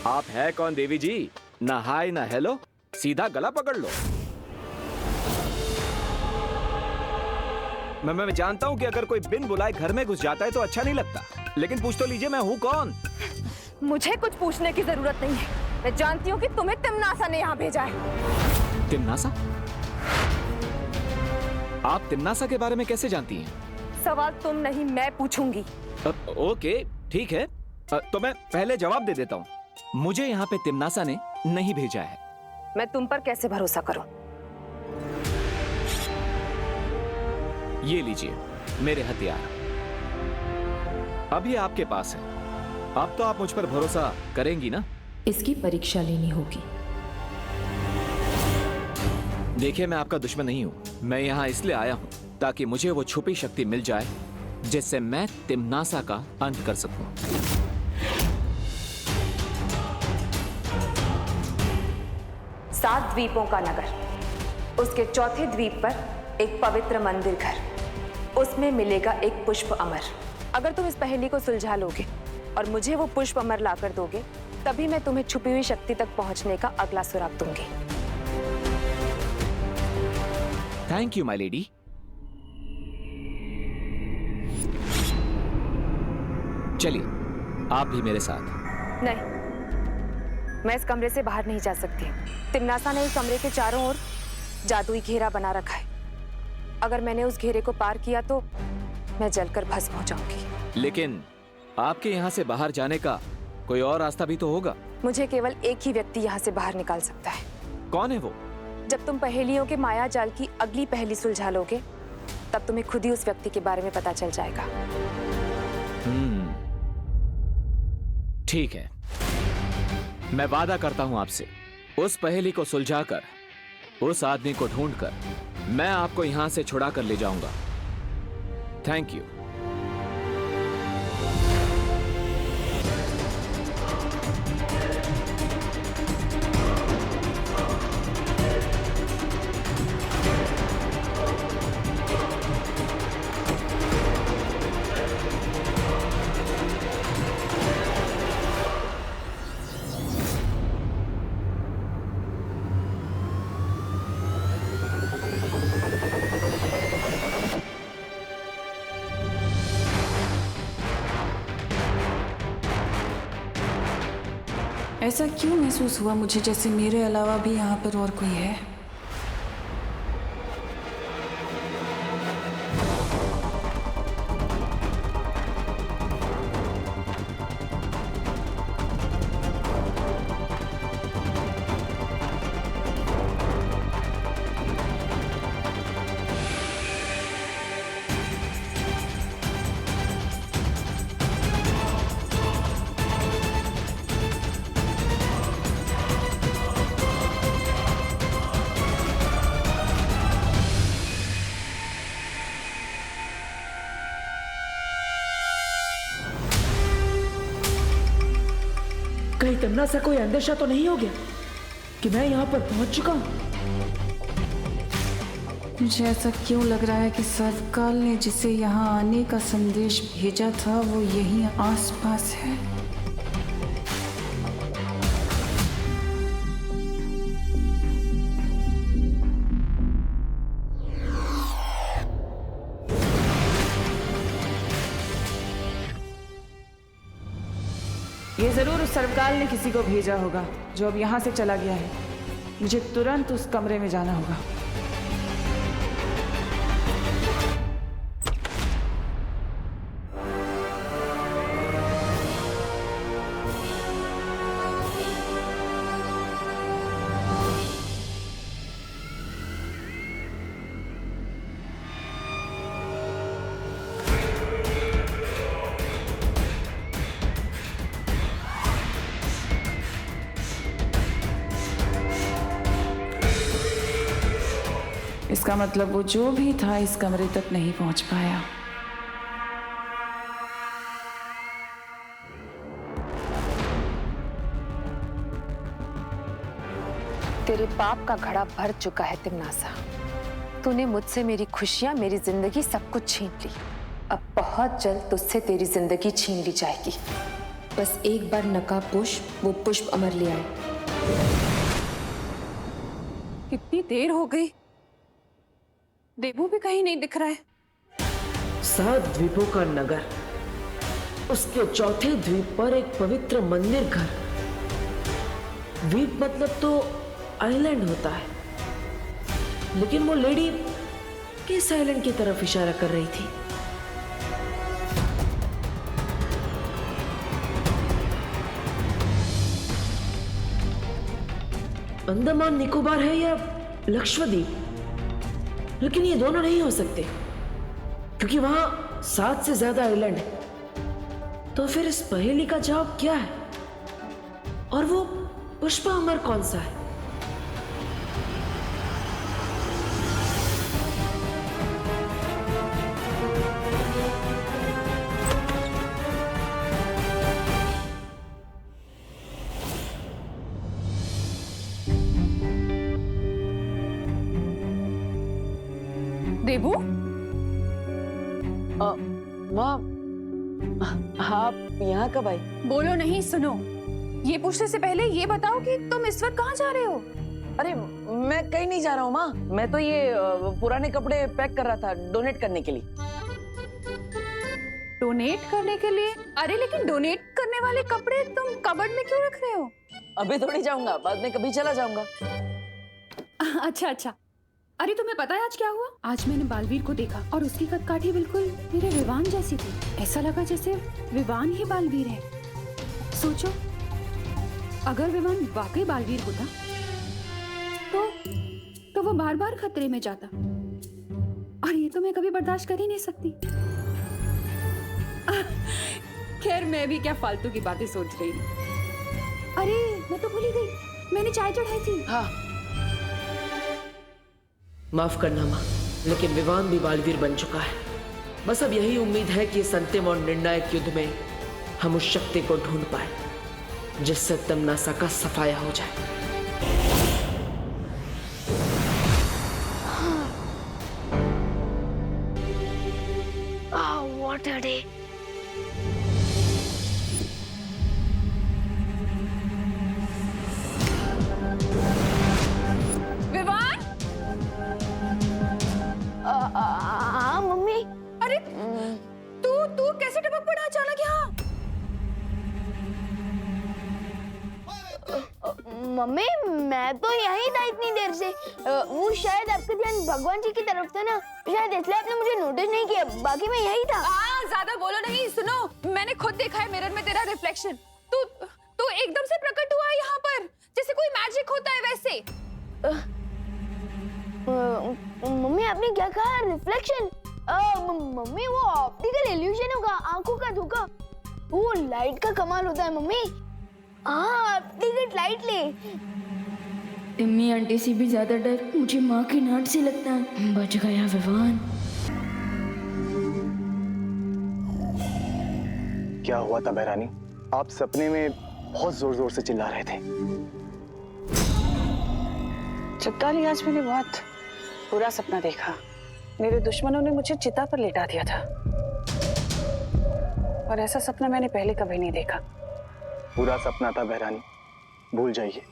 आप है कौन देवी जी? ना हाय ना हेलो, सीधा गला पकड़ लो। मैं जानता हूँ कि अगर कोई बिन बुलाए घर में घुस जाता है तो अच्छा नहीं लगता, लेकिन पूछ तो लीजिए मैं हूँ कौन। मुझे कुछ पूछने की जरूरत नहीं है। मैं जानती हूँ कि तुम्हें तिम्नासा ने यहाँ भेजा है। तिम्नासा? आप तिम्नासा के बारे में कैसे जानती हैं? सवाल तुम नहीं मैं पूछूंगी। ओके ठीक है, तो मैं पहले जवाब दे देता हूँ। मुझे यहाँ पे तिम्नासा ने नहीं भेजा है। मैं तुम पर कैसे भरोसा करूं? ये लीजिए मेरे हथियार, अभी आपके पास है। अब तो आप मुझ पर भरोसा करेंगी ना? इसकी परीक्षा लेनी होगी। देखिए मैं आपका दुश्मन नहीं हूं, मैं यहाँ इसलिए आया हूं ताकि मुझे वो छुपी शक्ति मिल जाए जिससे मैं तिम्नासा का अंत कर सकूं। सात द्वीपों का नगर, उसके चौथे द्वीप पर एक पवित्र मंदिर घर, उसमें मिलेगा एक पुष्प अमर। अगर तुम इस पहेली को सुलझा लोगे और मुझे वो पुष्प अमर लाकर दोगे, तभी मैं तुम्हें छुपी हुई शक्ति तक पहुंचने का अगला सुराग दूंगी। Thank you my lady. चलिए आप भी मेरे साथ। नहीं, मैं इस कमरे से बाहर नहीं जा सकती। तिम्नासा ने इस कमरे के चारों ओर जादुई घेरा बना रखा है। अगर मैंने उस घेरे को पार किया तो मैं जलकर भस्म हो जाऊंगी। लेकिन आपके यहाँ से बाहर जाने का कोई और रास्ता भी तो होगा। मुझे केवल एक ही व्यक्ति यहाँ से बाहर निकाल सकता है। कौन है वो? जब तुम पहेलियों के माया जाल की अगली पहेली सुलझा लोगे, तब तुम्हें खुद ही उस व्यक्ति के बारे में पता चल जाएगा। ठीक है, मैं वादा करता हूं आपसे, उस पहेली को सुलझाकर, उस आदमी को ढूंढकर मैं आपको यहां से छुड़ा कर ले जाऊंगा। Thank you. ऐसा क्यों महसूस हुआ मुझे जैसे मेरे अलावा भी यहाँ पर और कोई है? कहीं तिम्नासा कोई अंदेशा तो नहीं हो गया कि मैं यहाँ पर पहुंच चुका हूँ? मुझे ऐसा क्यों लग रहा है कि सर्वकाल ने जिसे यहाँ आने का संदेश भेजा था वो यहीं आसपास है। ये जरूर उस सर्वकाल ने किसी को भेजा होगा जो अब यहाँ से चला गया है। मुझे तुरंत उस कमरे में जाना होगा। इसका मतलब वो जो भी था इस कमरे तक नहीं पहुंच पाया। तेरे पाप का घड़ा भर चुका है तिम्नासा। तूने मुझसे मेरी खुशियां, मेरी जिंदगी सब कुछ छीन ली। अब बहुत जल्द तुझसे तेरी जिंदगी छीन ली जाएगी। बस एक बार नकाब पोश वो पुष्प अमर ले आए। कितनी देर हो गई, देवू भी कहीं नहीं दिख रहा है। 7 द्वीपों का नगर, उसके चौथे द्वीप पर एक पवित्र मंदिर घर। द्वीप मतलब तो आइलैंड होता है, लेकिन वो लेडी किस आइलैंड की तरफ इशारा कर रही थी? अंडमान निकोबार है या लक्षद्वीप, लेकिन ये दोनों नहीं हो सकते क्योंकि वहां 7 से ज्यादा आइलैंड है। तो फिर इस पहेली का जवाब क्या है? और वो पुष्प अमर कौन सा है? देवू, माँ, आप यहाँ कब आई? बोलो नहीं, सुनो। ये पूछने से पहले ये बताओ कि तुम इस वक्त कहाँ जा रहे हो? अरे मैं कहीं नहीं जा रहा हूँ माँ, मैं तो ये पुराने कपड़े पैक कर रहा था डोनेट करने के लिए। डोनेट करने के लिए? अरे लेकिन डोनेट करने वाले कपड़े तुम कबर्ड में क्यों रख रहे हो? अभी थोड़ी जाऊंगा, बाद में कभी चला जाऊंगा। अच्छा अच्छा। अरे तुम्हें पता है आज क्या हुआ? आज मैंने बालवीर को देखा और उसकी कदकाठी बिल्कुल मेरे विवान जैसी थी। ऐसा लगा जैसे विवान ही बालवीर है। सोचो, अगर विवान वाकई बालवीर होता तो वो बार बार खतरे में जाता, और ये तो मैं कभी बर्दाश्त कर ही नहीं सकती। खैर, मैं भी क्या फालतू की बातें सोच रही हूँ। अरे मैं तो भूल ही गई, मैंने चाय चढ़ाई थी। हाँ, माफ करना माँ, लेकिन विवान भी बालवीर बन चुका है। बस अब यही उम्मीद है कि इस अंतिम और निर्णायक युद्ध में हम उस शक्ति को ढूंढ पाए जिससे तमनासा का सफाया हो जाए। What a day. विवान! हाँ मम्मी। अरे तू कैसे टपक पड़ा अचानक यहाँ? मम्मी मैं तो यहीं था इतनी देर से। वो शायद आपका ध्यान भगवान जी की तरफ था ना, शायद इसलिए आपने मुझे नोटिस नहीं किया। बाकी मैं यहीं था। ज्यादा बोलो नहीं। सुनो, मैंने खुद देखा है मिरर में तेरा रिफ्लेक्शन। तू एकदम से प्रकट हुआ है यहाँ पर, जैसे कोई मैजिक होता है वैसे। मम्मी आपने क्या कहा? रिफ्लेक्शन? मम्मी वो ऑप्टिकल इल्यूजन होगा, आंखों का धोखा। वो लाइट का कमाल होता है मम्मी। हाँ, टिकट लाइट ले। इम्मी आंटी से भी ज्यादा डर मुझे माँ की डांट से लगता है। बच गया विवान। क्या हुआ था बहरानी? आप सपने में बहुत जोर जोर से चिल्ला रहे थे। चित्ताली, आज मैंने बहुत बुरा सपना देखा। मेरे दुश्मनों ने मुझे चिता पर लेटा दिया था, और ऐसा सपना मैंने पहले कभी नहीं देखा। बुरा सपना था बहरानी, भूल जाइए।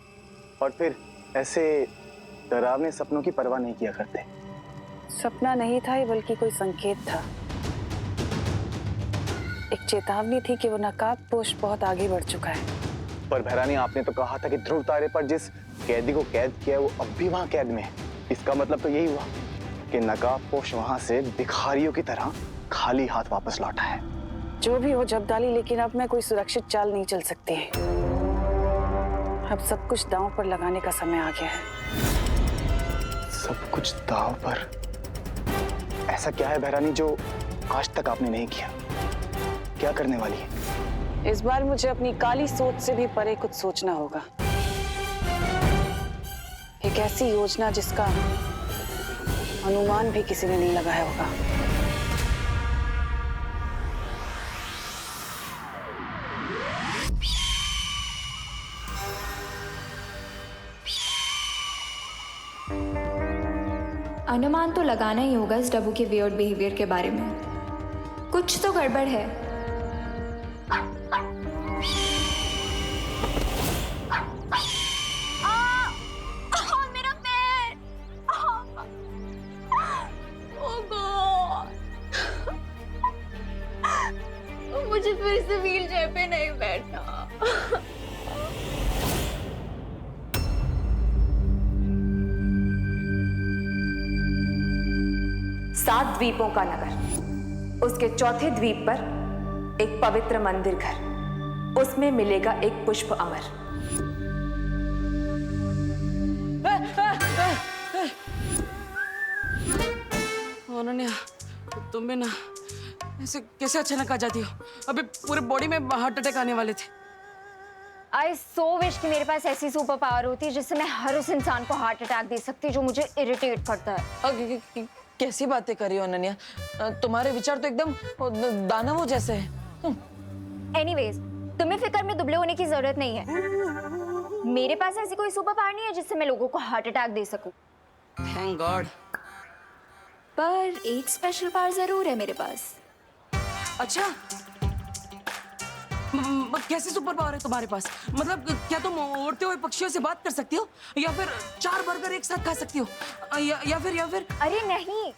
और फिर ऐसे डरावने सपनों की परवाह नहीं किया करते। सपना नहीं था ये, बल्कि कोई संकेत था। एक चेतावनी थी कि वो नकाबपोश बहुत आगे बढ़ चुका है। पर बहरानी, आपने तो कहा था कि ध्रुव तारे पर जिस कैदी को कैद किया वो अब भी वहां कैद में है। इसका मतलब तो यही हुआ कि नकाबपोश वहां से भिखारियों की तरह खाली हाथ वापस लौटा है। जो भी हो जब्दाली, लेकिन अब मैं कोई सुरक्षित चाल नहीं चल सकती। अब सब कुछ दांव पर लगाने का समय आ गया है। सब कुछ दांव पर? ऐसा क्या है बहरानी जो आज तक आपने नहीं किया? क्या करने वाली है? इस बार मुझे अपनी काली सोच से भी परे कुछ सोचना होगा। एक ऐसी योजना जिसका अनुमान भी किसी ने नहीं लगाया होगा। अनुमान तो लगाना ही होगा इस डब्बू के वियर्ड बिहेवियर के बारे में। कुछ तो गड़बड़ है। इस व्हील चेयर पे नहीं बैठना। सात द्वीपों का नगर, उसके चौथे द्वीप पर एक पवित्र मंदिर घर, उसमें मिलेगा एक पुष्प अमर। अनन्या, तुम भी ना ऐसे कैसे अचानक आ जाती हो? अभी पूरे बॉडी में हार्ट अटैक आने वाले थे। आई सो विश कि मेरे पास ऐसी सुपर पावर होती जिससे मैं हर उस इंसान को हार्ट अटैक दे सकती जो मुझे इरिटेट करता है। कैसी बातें कर रही हो अनन्या? तुम्हारे विचार तो एकदम दानवों जैसे हैं। एनीवेज, तुम्हें फिक्र में दुबले होने की जरूरत नहीं है। मेरे पास ऐसी कोई सुपर पावर नहीं है जिससे मैं लोगों को हार्ट अटैक दे सकूं। Thank God. पर एक स्पेशल पावर जरूर है मेरे पास। अच्छा, कैसी सुपर पावर है तुम्हारे पास? मतलब क्या तुम उड़ते हुए पक्षियों से बात कर सकती हो, या फिर 4 बर्गर एक साथ खा सकती हो, या फिर अरे नहीं,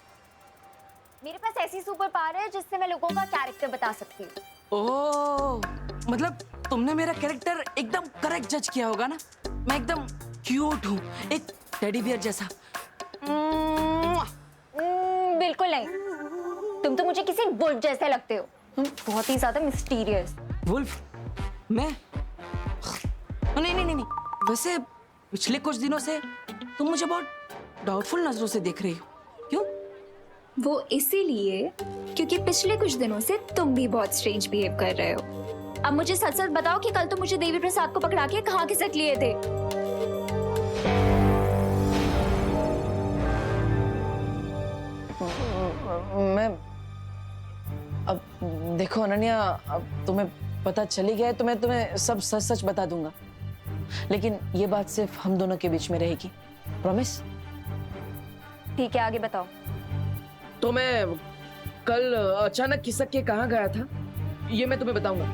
मेरे पास ऐसी सुपर पावर है जिससे मैं लोगों का कैरेक्टर बता सकती हूँ। ओह, मतलब तुमने मेरा कैरेक्टर एकदम करेक्ट जज किया होगा ना? मैं एकदम क्यूट हूँ, एक टेडी बियर जैसा। बिल्कुल नहीं, तुम तो मुझे किसी वुल्फ जैसे लगते हो, बहुत ही ज्यादा मिस्टीरियस। वुल्फ? मैं? नहीं। वैसे पिछले कुछ दिनों से तुम मुझे बहुत डाउटफुल नजरों से देख रही हो, क्यों? वो इसीलिए क्योंकि पिछले कुछ दिनों से तुम भी बहुत स्ट्रेंज बिहेव कर रहे हो। अब मुझे सच सच बताओ कि कल तुम मुझे देवी प्रसाद को पकड़ा के कहाँ खिसक लिए थे? मैं अब देखो अनन्या, अब तुम्हें पता चली गया है तो मैं तुम्हें सब सच सच बता दूंगा, लेकिन ये बात सिर्फ हम दोनों के बीच में रहेगी। प्रॉमिस? ठीक है, आगे बताओ। तो मैं कल अचानक खिसक के कहाँ गया था ये मैं तुम्हें बताऊंगा,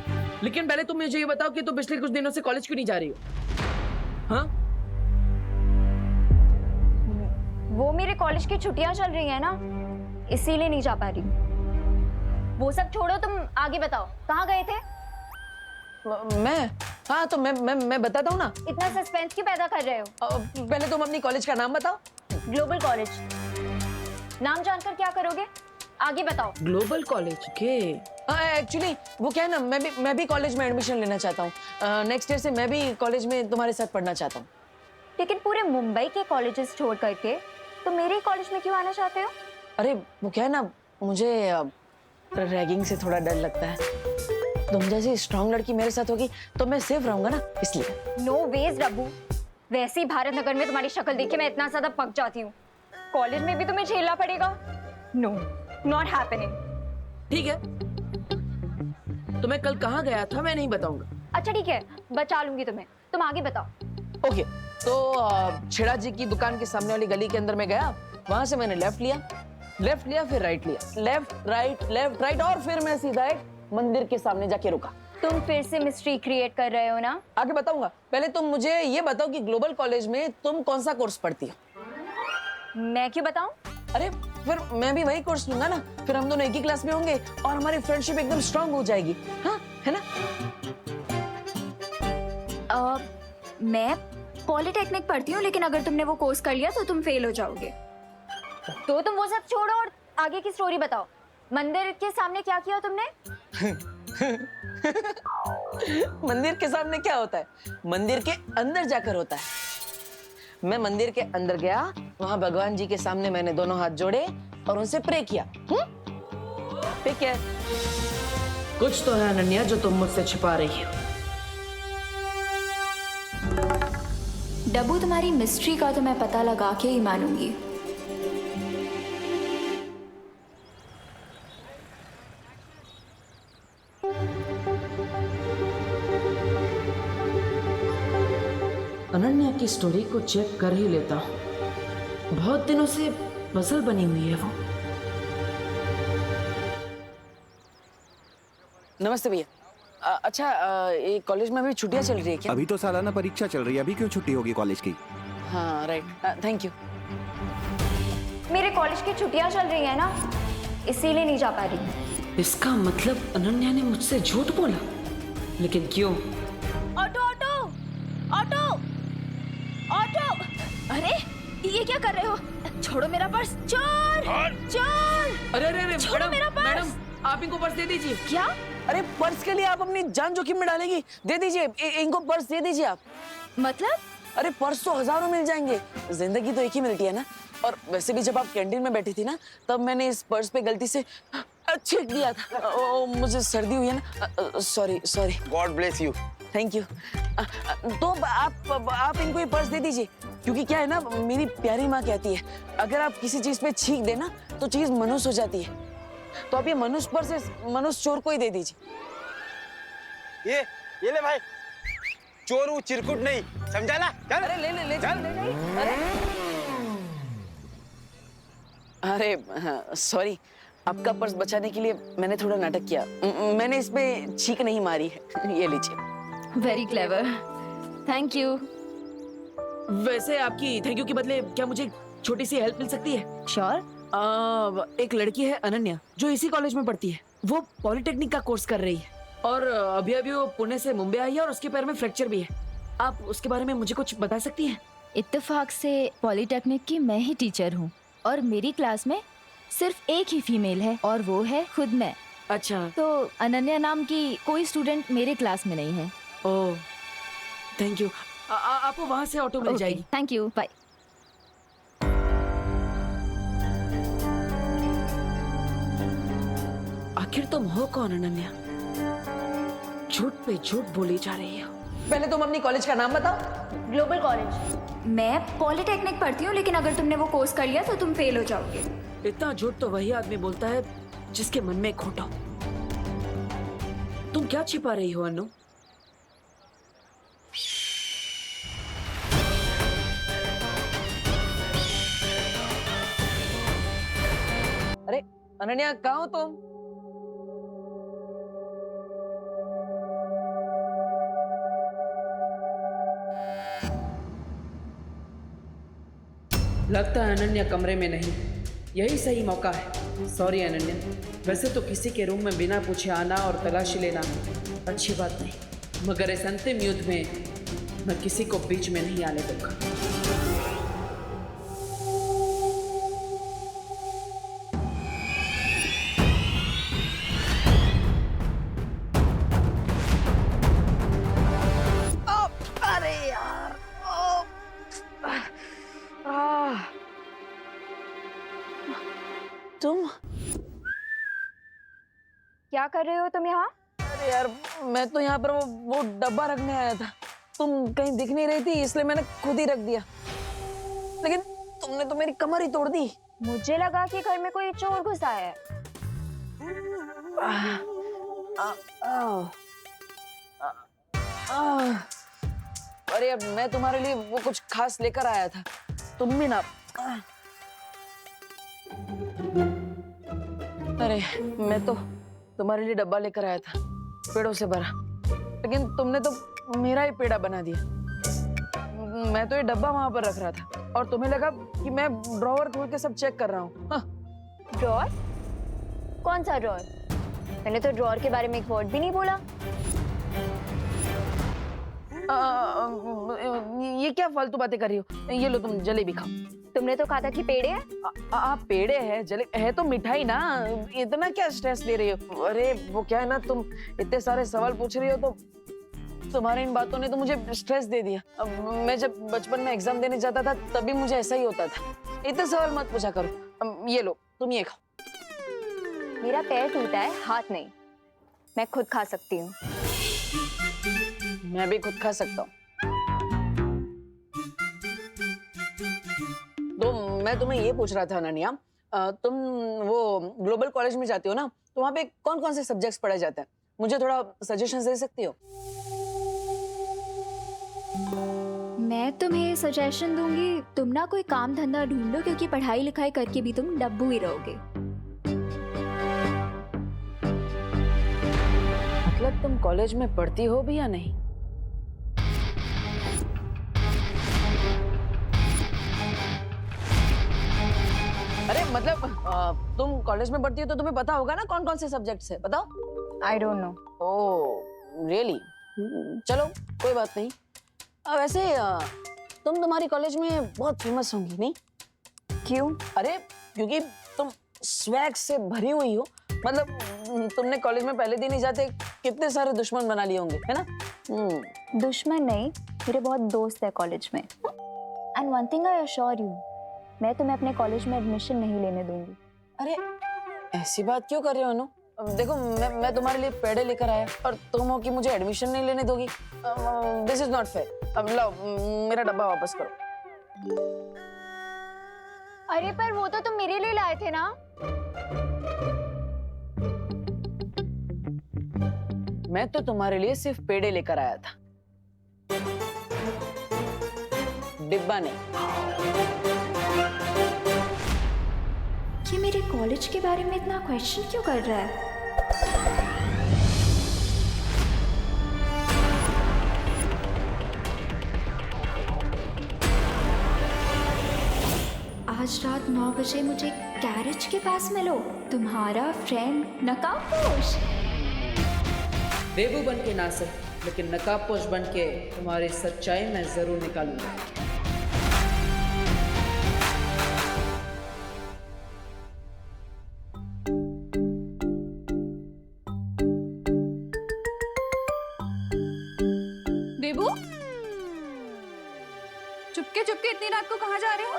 लेकिन पहले तुम मुझे ये बताओ कि तुम पिछले कुछ दिनों से कॉलेज क्यों नहीं जा रही हो? हाँ? वो मेरे कॉलेज की छुट्टियां चल रही है ना, इसीलिए नहीं जा पा रही। वो सब छोड़ो, तुम आगे बताओ, कहाँ गए थे? मैं? हाँ तो मैं बताता हूँ ना। इतना सस्पेंस क्यों पैदा कर रहे हो? पहले तुम अपनी कॉलेज का नाम बताओ। Global college. नाम जानकर क्या करोगे? आगे बताओ। ग्लोबल कॉलेज के? एक्चुअली वो क्या है ना, मैं भी कॉलेज में एडमिशन लेना चाहता हूँ। नेक्स्ट ईयर से मैं भी कॉलेज में तुम्हारे साथ पढ़ना चाहता हूँ। लेकिन पूरे मुंबई के कॉलेजेस छोड़ करके तुम मेरे कॉलेज में क्यों आना चाहते हो? अरे वो क्या है ना, मुझे रैगिंग से थोड़ा डर लगता है। तुम जैसी स्ट्रांग लड़की मेरे साथ होगी तो मैं सेफ रहूंगा ना, इसलिए। नो वेज रब्बू, वैसे ही भारत नगर में तुम्हारी शक्ल देख के मैं इतना ज्यादा पक जाती हूँ, कॉलेज में भी तुम्हें झेलना पड़ेगा। No, not happening. ठीक है, तो मैं कल कहाँ गया था मैं नहीं बताऊंगा। अच्छा ठीक है, बचा लूंगी तुम्हें, तुम आगे बताओ। ओके, तो छेड़ा जी की दुकान के सामने वाली गली के अंदर में गया, वहां से मैंने लेफ्ट लिया फिर राइट लिया, लेफ्ट राइट और फिर मैं सीधा एक मंदिर के सामने जाके रुका। तुम फिर से मिस्ट्री क्रिएट कर रहे हो ना? आगे बताऊंगा, पहले तुम मुझे ये बताओ कि ग्लोबल कॉलेज में तुम कौन सा कोर्स पढ़ती हो? मैं क्यों बताऊं? अरे फिर मैं भी वही कोर्स लूंगा ना, फिर हम दोनों एक ही क्लास में होंगे और हमारी फ्रेंडशिप एकदम स्ट्रांग हो जाएगी। हाँ, है ना? मैं पॉलिटेक्निक पढ़ती हूँ, लेकिन अगर तुमने वो कोर्स कर लिया तो तुम फेल हो जाओगे। तो तुम वो सब छोड़ो और आगे की स्टोरी बताओ। मंदिर के सामने क्या किया तुमने? मंदिर के सामने क्या होता है? मंदिर के अंदर जाकर होता है। मैं मंदिर के अंदर गया, वहां भगवान जी के सामने मैंने दोनों हाथ जोड़े और उनसे प्रे किया। ठीक है? कुछ तो है अनन्या जो तुम मुझसे छिपा रही हो। डब्बू, तुम्हारी मिस्ट्री का तो मैं पता लगा के ही मानूंगी। अनन्या की स्टोरी को चेक कर ही लेता हूँ, बहुत दिनों से पजल बनी हुई है वो। नमस्ते भैया। अच्छा, ये कॉलेज में अभी छुट्टियां चल रही है क्या? अभी तो सालाना परीक्षा चल रही है, अभी क्यों छुट्टी होगी कॉलेज की? हाँ राइट, थैंक यू। मेरे कॉलेज की छुट्टियां चल रही है ना, इसीलिए नहीं जा पा रही। इसका मतलब अनन्या ने मुझसे झूठ बोला, लेकिन क्यों? Auto auto auto auto! अरे ये क्या कर रहे हो? छोड़ो मेरा पर्स! चोर चोर! अरे अरे अरे छोड़ो मेरा पर्स! मैडम आप इनको पर्स दे दीजिए। क्या? अरे पर्स के लिए आप अपनी जान जोखिम में डालेंगी? दे दीजिए, इनको पर्स दे दीजिए आप। मतलब? अरे पर्स तो हजारों मिल जाएंगे, जिंदगी तो एक ही मिलती है ना। और वैसे भी जब आप कैंटीन में बैठी थी ना, तब मैंने इस पर्स पे गलती से छिड़क दिया था। मुझे सर्दी हुई है ना, sorry sorry. God bless you. Thank you. तो आप इनको ये पर्स दे दीजिए, क्योंकि क्या है ना, मेरी प्यारी माँ कहती है अगर आप किसी चीज पे छींक देना तो चीज मनुष्य हो जाती है। तो आप ये मनुष्य पर्स मनुष्य चोर को ही दे दीजिए। ये ले भाई, चोर वो चिरकुट नहीं, समझा ना? चल। अरे ले चल। अरे सॉरी, आपका पर्स बचाने के लिए मैंने थोड़ा नाटक किया। मैंने इस पे छींक नहीं मारी है। ये लीजिए। Very clever, thank you. वैसे आपकी थैंक यू के बदले क्या मुझे छोटी सी हेल्प मिल सकती है? श्योर। एक लड़की है अनन्या, जो इसी कॉलेज में पढ़ती है। वो पॉलिटेक्निक का कोर्स कर रही है और अभी अभी वो पुणे से मुंबई आई है और उसके पैर में फ्रैक्चर भी है। आप उसके बारे में मुझे कुछ बता सकती हैं? इत्तेफाक से पॉलिटेक्निक की मैं ही टीचर हूँ और मेरी क्लास में सिर्फ एक ही फीमेल है और वो है खुद मैं। अच्छा। तो अनन्या नाम की कोई स्टूडेंट मेरे क्लास में नहीं है। Oh thank you. आपको वहाँ से ऑटो मिल जाएगी। Thank you, bye. आखिर तुम हो कौन अनन्या? झूठ पे झूठ बोली जा रही है। पहले तुम अपनी कॉलेज का नाम बताओ। Global college. मैं पॉलिटेक्निक पढ़ती हूँ, लेकिन अगर तुमने वो कोर्स कर लिया तो तुम फेल हो जाओगे। इतना झूठ तो वही आदमी बोलता है जिसके मन में खोट हो। तुम क्या छिपा रही हो अनु? अरे अनन्या, कहाँ हो तुम? लगता है अनन्या कमरे में नहीं। यही सही मौका है। सॉरी अनन्या, वैसे तो किसी के रूम में बिना पूछे आना और तलाशी लेना अच्छी बात नहीं, मगर इस अंतिम युद्ध में मैं किसी को बीच में नहीं आने दूंगा। अरे यार, तुम क्या कर रहे हो तुम यहाँ? अरे यार, मैं तो यहाँ पर वो डब्बा रखने आया था। तुम कहीं दिख नहीं रही थी, इसलिए मैंने खुद ही रख दिया। लेकिन तुमने तो मेरी कमर ही तोड़ दी। मुझे लगा कि घर में कोई चोर घुसा है। अरे यार, मैं तुम्हारे लिए वो कुछ खास लेकर आया था, तुम भी ना। अरे मैं तो तुम्हारे लिए डब्बा लेकर आया था, पेड़ों से भरा, लेकिन तुमने तो मेरा ही पेड़ा बना दिया। मैं तो ये डब्बा वहां पर रख रहा था और तुम्हें लगा कि मैं ड्रॉवर खोल के सब चेक कर रहा हूँ। हाँ। ड्रॉर? कौन सा ड्रॉर? मैंने तो ड्रॉर के बारे में एक वर्ड भी नहीं बोला। ये क्या फालतू बातें कर रही हो? ये लो, तुम जलेबी खाओ। तुमने तो कहा था कि पेड़े हैं। पेड़े है, जले है तो मिठाई ना। इतना क्या स्ट्रेस ले रही हो? अरे वो क्या है ना, तुम इतने सारे सवाल पूछ रही हो तो तुम्हारी इन बातों ने तो मुझे स्ट्रेस दे दिया। अब मैं जब बचपन में एग्जाम देने जाता था तभी मुझे ऐसा ही होता था। इतने सवाल मत पूछा करो। ये लो, तुम ये खाओ। मेरा पैर टूटा है, हाथ नहीं। मैं खुद खा सकती हूँ। मैं भी खुद खा सकता हूँ। तो मैं तुम्हें ये पूछ रहा था अनन्या, तुम वो ग्लोबल कॉलेज में जाती हो ना, तो वहाँ पे कौन कौन से सब्जेक्ट्स पढ़ाए जाते हैं? मुझे थोड़ा सजेशन दे सकती हो? मैं तुम्हें सजेशन दूंगी, तुम ना कोई काम धंधा ढूंढो, क्योंकि पढ़ाई लिखाई करके भी तुम डब्बू ही रहोगे। मतलब तुम कॉलेज में पढ़ती हो भी या नहीं? अरे मतलब तुम कॉलेज में पढ़ती हो तो तुम्हें पता होगा ना कौन कौन से सब्जेक्ट्स है, बताओ। I don't know. Oh really? चलो कोई बात नहीं। वैसे तुम्हारी कॉलेज में बहुत फेमस होंगी नहीं? क्यों? अरे क्योंकि तुम स्वैग से भरी हुई हो। मतलब तुमने कॉलेज में पहले दिन ही जाते कितने सारे दुश्मन बना लिए होंगे, है ना? दुश्मन नहीं, मेरे बहुत दोस्त है कॉलेज में। And one thing I assure you, मैं तुम्हें अपने कॉलेज में एडमिशन नहीं लेने दूंगी। अरे ऐसी बात क्यों कर रहे हो अनु? अब देखो मैं तुम्हारे लिए पेड़े लेकर आया और तुम हो कि मुझे एडमिशन नहीं लेने दोगी। This is not fair. अब लो मेरा डब्बा वापस करो। अरे पर वो तो तुम मेरे लिए लाए थे ना। मैं तो तुम्हारे लिए सिर्फ पेड़े लेकर आया था, डिब्बा नहीं। ये मेरे कॉलेज के बारे में इतना क्वेश्चन क्यों कर रहा है? आज रात 9 बजे मुझे गैरेज के पास मिलो, तुम्हारा फ्रेंड नकाबपोश। बेबू बन के ना सक, लेकिन नकाबपोश बन के तुम्हारी सच्चाई मैं जरूर निकालूंगा। बेबू, चुपके चुपके इतनी रात को कहाँ जा रहे हो?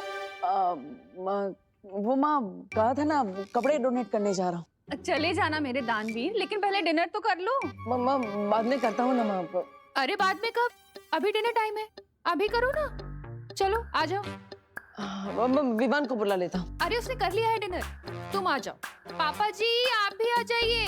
वो माँ कहा था ना कपड़े डोनेट करने जा रहा हूँ। चले जाना मेरे दानवीर, लेकिन पहले डिनर तो कर लो। माँ बाद में करता हूँ ना माँ। अरे बाद में कब? अभी डिनर टाइम है, अभी करो ना। चलो आ जाओ। मैं विवान को बुला लेता हूँ। अरे उसने कर लिया है डिनर, तुम आ जाओ। पापा जी आप भी आ जाइए।